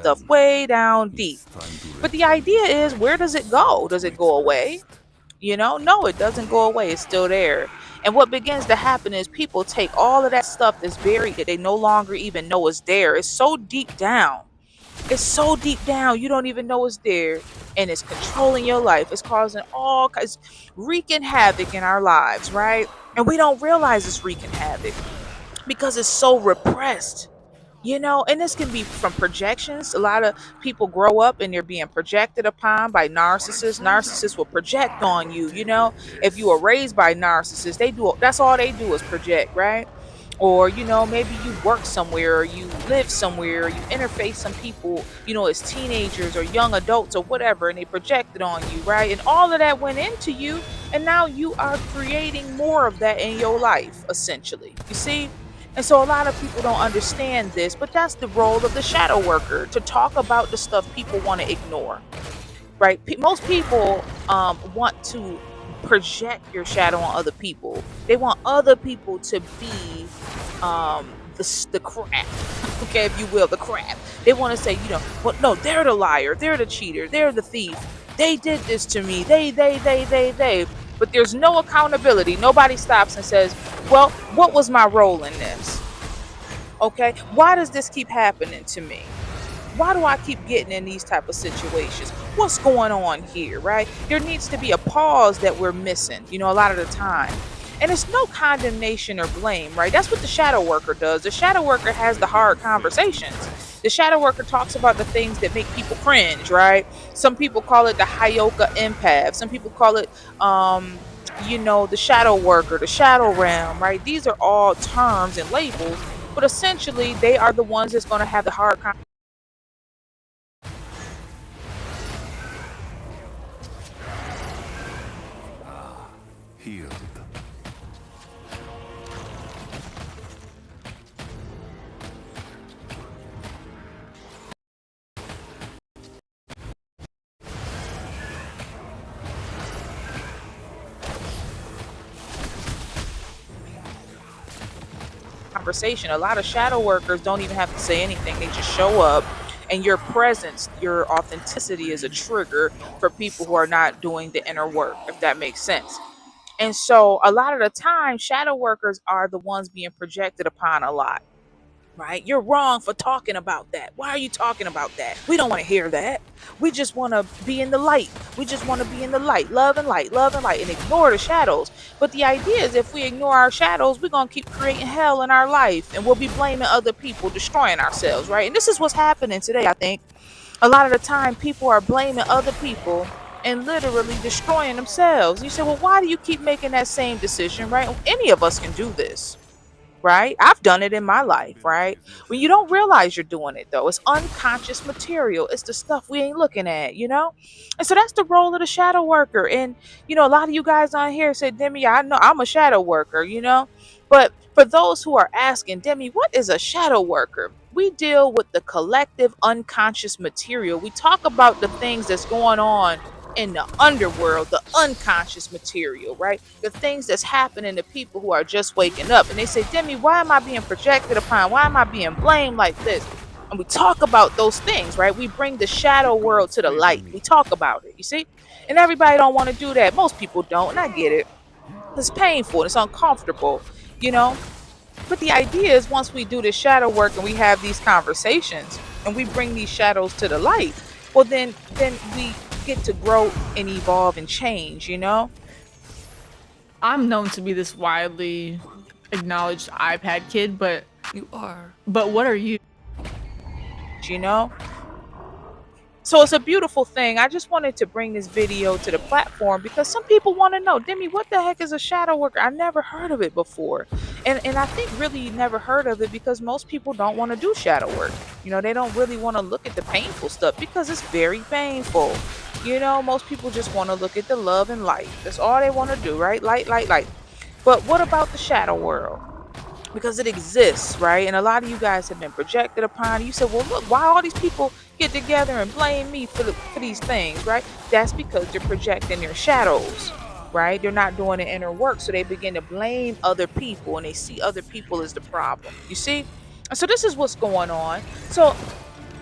stuff way down deep. But the idea is, where does it go? Does it go away? No, it doesn't go away. It's still there. And what begins to happen is people take all of that stuff that's buried that they no longer even know is there. It's so deep down. It's so deep down, you don't even know it's there. And it's controlling your life. It's causing all kinds, wreaking havoc in our lives, right? And we don't realize it's wreaking havoc because it's so repressed. And this can be from projections. A lot of people grow up and they're being projected upon by narcissists. Narcissists will project on you. If you were raised by narcissists, that's all they do is project, right? Or maybe you work somewhere, or you live somewhere, or you interface some people, as teenagers or young adults or whatever, and they projected on you, right? And all of that went into you, and now you are creating more of that in your life, essentially. You see? And so a lot of people don't understand this, but that's the role of the shadow worker, to talk about the stuff people want to ignore, right? Most people want to project your shadow on other people. They want other people to be the crap, okay, if you will, the crap. They want to say, well, no, they're the liar, they're the cheater, they're the thief. They did this to me. They. But there's no accountability. Nobody stops and says, well, what was my role in this? Okay, why does this keep happening to me? Why do I keep getting in these type of situations? What's going on here, right? There needs to be a pause that we're missing, a lot of the time. And it's no condemnation or blame, right? That's what the shadow worker does. The shadow worker has the hard conversations. The shadow worker talks about the things that make people cringe, right? Some people call it the Hyoka empath. Some people call it, the shadow worker, the shadow realm, right? These are all terms and labels, but essentially they are the ones that's going to have the hard Healed. conversation. A lot of shadow workers don't even have to say anything. They just show up, and your presence, your authenticity is a trigger for people who are not doing the inner work, if that makes sense. And so a lot of the time, shadow workers are the ones being projected upon a lot. Right? You're wrong for talking about that. Why are you talking about that? We don't want to hear that. We just want to be in the light. We just want to be in the light, love and light, and ignore the shadows. But the idea is, if we ignore our shadows, we're going to keep creating hell in our life, and we'll be blaming other people, destroying ourselves, right? And this is what's happening today, I think. A lot of the time, people are blaming other people and literally destroying themselves. You say, well, why do you keep making that same decision, right? Any of us can do this, right? I've done it in my life, right? When you don't realize you're doing it, though, it's unconscious material. It's the stuff we ain't looking at. And so that's the role of the shadow worker. And a lot of you guys on here said, Demi, I know I'm a shadow worker. But for those who are asking, Demi, what is a shadow worker? We deal with the collective unconscious material. We talk about the things that's going on in the underworld, the unconscious material, right? The things that's happening to people who are just waking up. And they say, Demi, why am I being projected upon? Why am I being blamed like this? And we talk about those things, right? We bring the shadow world to the light. We talk about it, you see? And everybody don't want to do that. Most people don't, and I get it. It's painful. It's uncomfortable, you know? But the idea is, once we do this shadow work and we have these conversations and we bring these shadows to the light, well, then we get to grow and evolve and change. I'm known to be this widely acknowledged iPad kid, but You are. what are you? you know so it's a beautiful thing. I just wanted to bring this video to the platform because some people want to know, Demi, what the heck is a shadow worker? I never heard of it before. And I think really you never heard of it because most people don't want to do shadow work. They don't really want to look at the painful stuff because it's very painful. Most people just want to look at the love and light. That's all they want to do, right? Light, light, light. But what about the shadow world? Because it exists, right? And a lot of you guys have been projected upon. You said, well, look, why all these people get together and blame me for these things, right? That's because they're projecting their shadows, right? They're not doing the inner work, so they begin to blame other people, and they see other people as the problem. You see? And so this is what's going on. So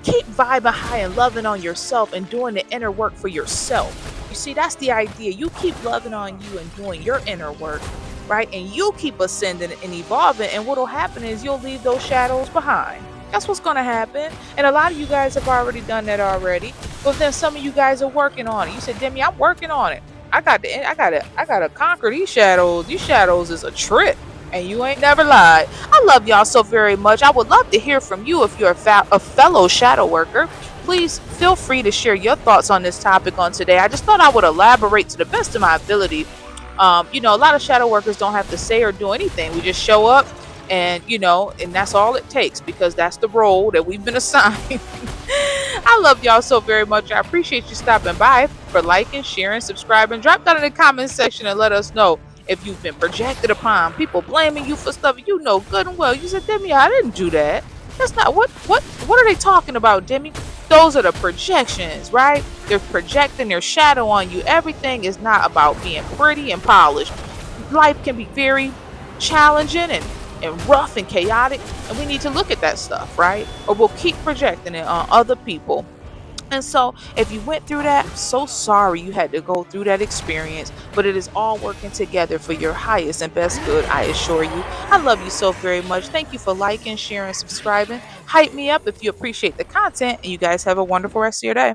Keep vibing high and loving on yourself and doing the inner work for yourself. You see, that's the idea. You keep loving on you and doing your inner work, right? And you keep ascending and evolving. And what'll happen is you'll leave those shadows behind. That's what's gonna happen. And a lot of you guys have already done that already. But then some of you guys are working on it. You said, Demi, I'm working on it. I gotta conquer these shadows. These shadows is a trip. And you ain't never lied. I love y'all so very much. I would love to hear from you if you're a fellow shadow worker. Please feel free to share your thoughts on this topic on today. I just thought I would elaborate to the best of my ability. A lot of shadow workers don't have to say or do anything. We just show up and, and that's all it takes because that's the role that we've been assigned. I love y'all so very much. I appreciate you stopping by for liking, sharing, subscribing. Drop down in the comment section and let us know if you've been projected upon, people blaming you for stuff you know good and well. You said, Demi, I didn't do that. That's not what are they talking about, Demi? Those are the projections, right? They're projecting their shadow on you. Everything is not about being pretty and polished. Life can be very challenging and rough and chaotic, and we need to look at that stuff, right? Or we'll keep projecting it on other people. And so, if you went through that, I'm so sorry you had to go through that experience, but it is all working together for your highest and best good, I assure you. I love you so very much. Thank you for liking, sharing, subscribing. Hype me up if you appreciate the content, and you guys have a wonderful rest of your day.